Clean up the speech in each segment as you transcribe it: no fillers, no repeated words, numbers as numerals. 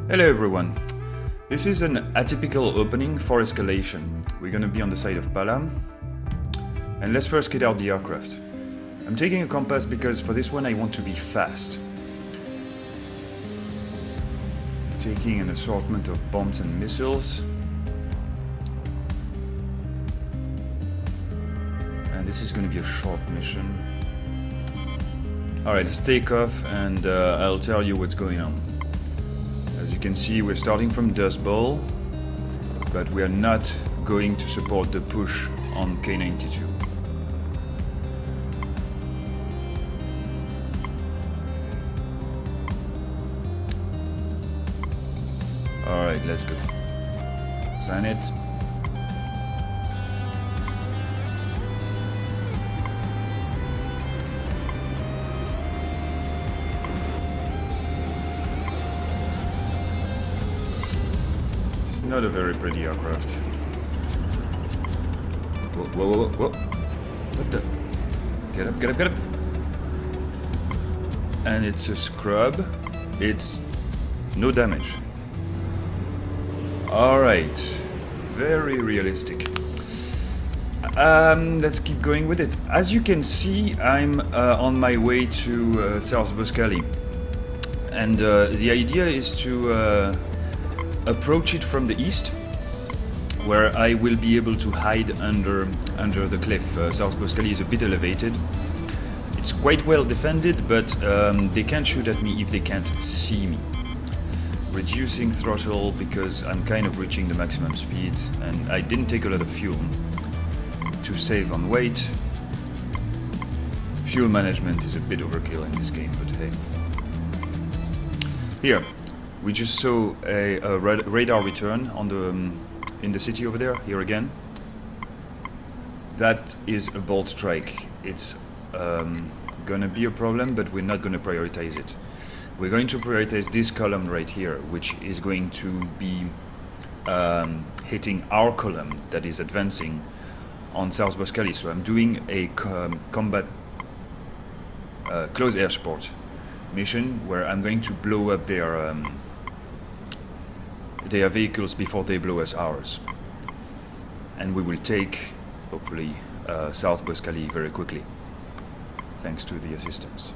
Hello everyone. This is an atypical opening for Escalation. We're gonna be on the side of Palam. And let's first get out the aircraft. I'm taking a compass because for this one I want to be fast. Taking an assortment of bombs and missiles. And this is gonna be a short mission. Alright, let's take off and I'll tell you what's going on. As you can see, we're starting from Dust Bowl, but we are not going to support the push on K92. Alright, let's go. Sign it. Not a very pretty aircraft. Whoa, whoa, whoa, whoa. What the? Get up, get up, get up. And it's a scrub. It's no damage. Alright. Very realistic. Let's keep going with it. As you can see, I'm on my way to South Boscali. And the idea is to approach it from the east, where I will be able to hide under the cliff. South Boscali is a bit elevated. It's quite well defended, but they can't shoot at me if they can't see me. Reducing throttle because I'm kind of reaching the maximum speed, and I didn't take a lot of fuel to save on weight. Fuel management is a bit overkill in this game, but hey. Here. We just saw a radar return on in the city over there, here again. That is a bolt strike. It's gonna be a problem, but we're not gonna prioritize it. We're going to prioritize this column right here, which is going to be hitting our column that is advancing on South Boscali. So I'm doing a combat close air support mission where I'm going to blow up their vehicles before they blow us ours, and we will take hopefully South Boscali very quickly thanks to the assistance.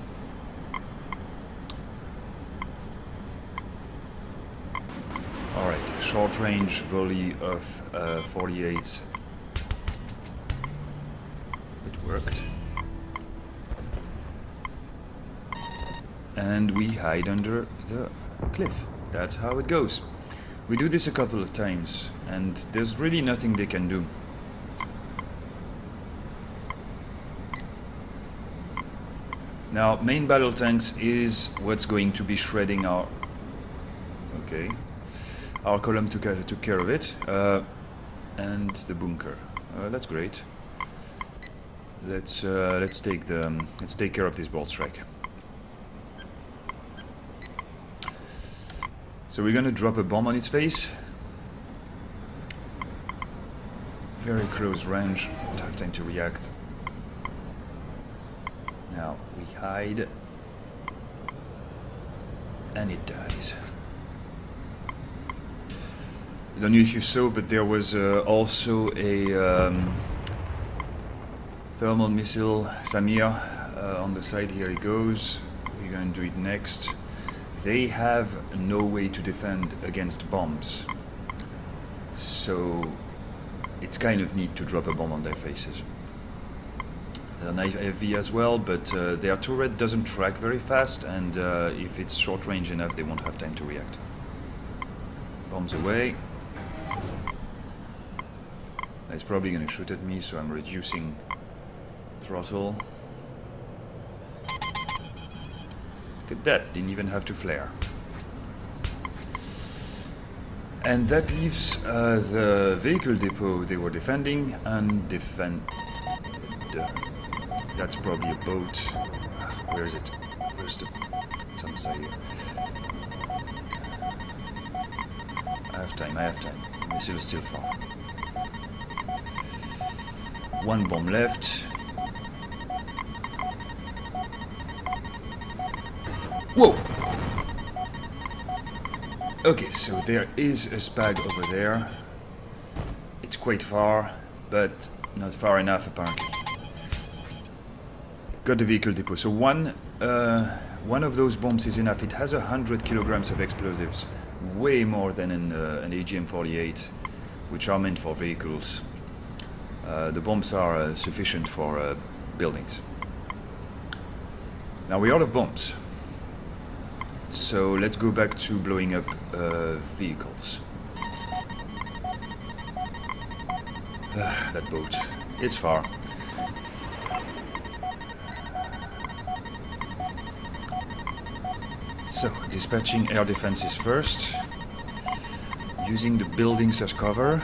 Alright, short range volley of 48. It worked. And we hide under the cliff. That's how it goes. We do this a couple of times, and there's really nothing they can do. Now, main battle tanks is what's going to be shredding our... Okay. Our column took care of it. And the bunker. That's great. Let's take care of this bolt strike. So we're gonna drop a bomb on its face. Very close range, won't have time to react. Now we hide. And it dies. I don't know if you saw, but there was also a thermal missile, Samir, on the side. Here it goes. We're gonna do it next. They have no way to defend against bombs, so it's kind of neat to drop a bomb on their faces. They're an heavy as well, but their turret doesn't track very fast, and if it's short range enough, they won't have time to react. Bombs away. It's probably going to shoot at me, so I'm reducing throttle. Look at that, didn't even have to flare. And that leaves the vehicle depot they were defending undefended. That's probably a boat. Where is it? Where's the... It's on the side here. I have time. The missile is still far. One bomb left. Whoa! Okay, so there is a spag over there. It's quite far, but not far enough apparently. Got the vehicle depot. So one of those bombs is enough. It has 100 kilograms of explosives, way more than an AGM-48, which are meant for vehicles. The bombs are sufficient for buildings. Now we're out of bombs. So let's go back to blowing up vehicles. That boat. It's far. So, dispatching air defenses first. Using the buildings as cover.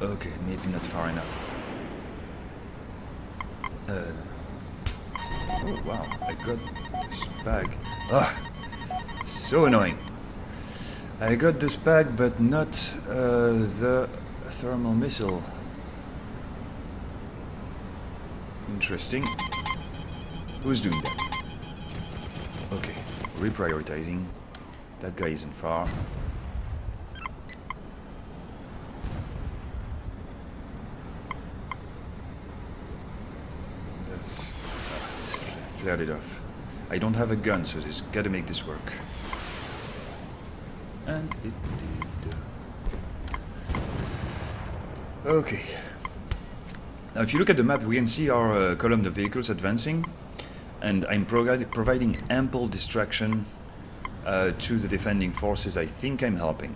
Okay, maybe not far enough. Oh wow, I got this bag. Ah, so annoying. I got this bag, but not the thermal missile. Interesting. Who's doing that? Okay, reprioritizing. That guy isn't far. That's flared it off. I don't have a gun, so just gotta make this work. And it did. Okay. Now, if you look at the map, we can see our column of vehicles advancing, and I'm providing ample distraction to the defending forces. I think I'm helping.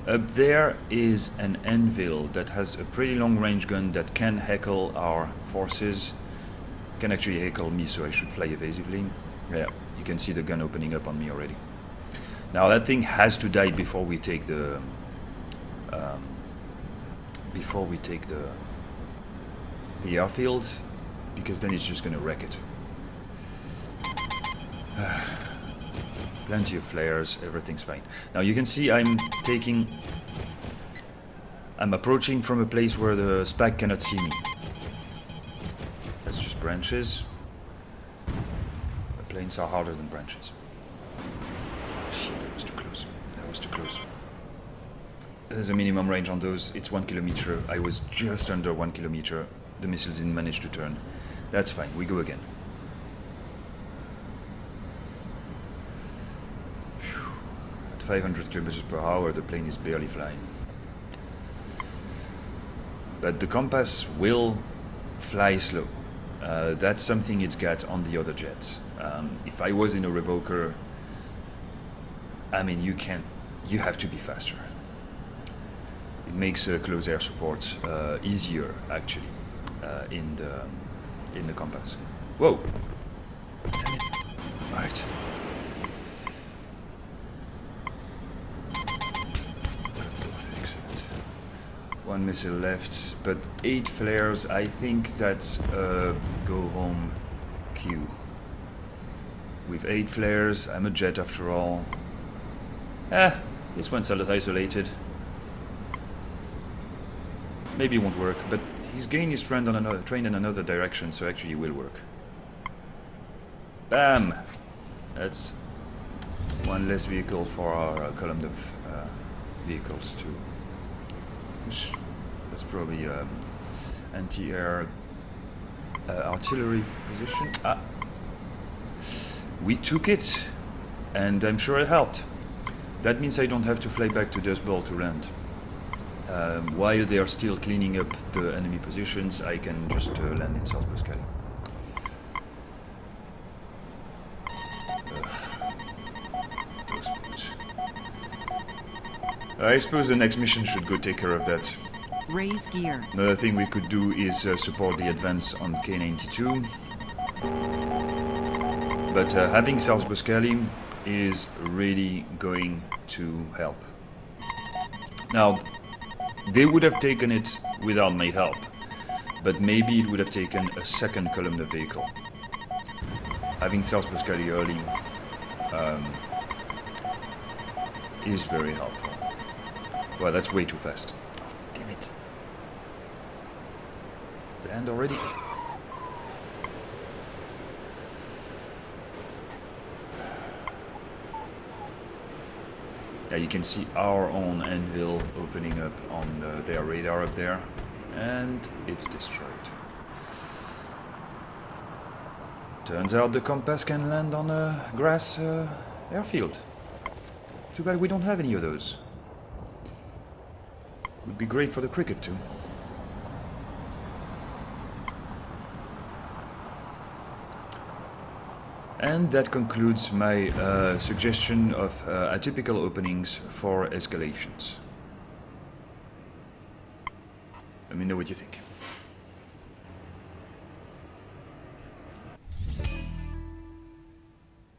Up there is an anvil that has a pretty long-range gun that can heckle our forces. Can actually heckle me, so I should fly evasively. Yeah, you can see the gun opening up on me already. Now that thing has to die before we take the airfield, because then it's just going to wreck it. Plenty of flares, everything's fine. Now you can see I'm approaching from a place where the SPAC cannot see me. That's just branches. Planes are harder than branches. Shit, that was too close. That was too close. There's a minimum range on those. It's 1 kilometer. I was just under 1 kilometer. The missile didn't manage to turn. That's fine. We go again. Whew. At 500 kilometers per hour, the plane is barely flying. But the compass will fly slow. That's something it's got on the other jets. If I was in a revoker, I mean, you have to be faster. It makes close air support easier, actually, in the compass. Whoa! Damn it! All right. Excellent. One missile left, but 8 flares. I think that's go home queue. With 8 flares, I'm a jet after all. This one's isolated. Maybe it won't work, but he's gained his train in another direction, so actually it will work. Bam! That's one less vehicle for our column of vehicles to push. That's probably anti-air artillery position. We took it, and I'm sure it helped. That means I don't have to fly back to Dust Bowl to land. While they are still cleaning up the enemy positions, I can just land in South Boscali. Those boats. I suppose the next mission should go take care of that. Raise gear. Another thing we could do is support the advance on K92. But having South Boscali is really going to help. Now, they would have taken it without my help, but maybe it would have taken a second column of vehicle. Having South Boscali early is very helpful. Well, that's way too fast. Oh, damn it. Land already? You can see our own anvil opening up on their radar up there, and it's destroyed. Turns out the compass can land on a grass airfield. Too bad we don't have any of those. Would be great for the cricket too. And that concludes my suggestion of atypical openings for escalations. Let me know what you think.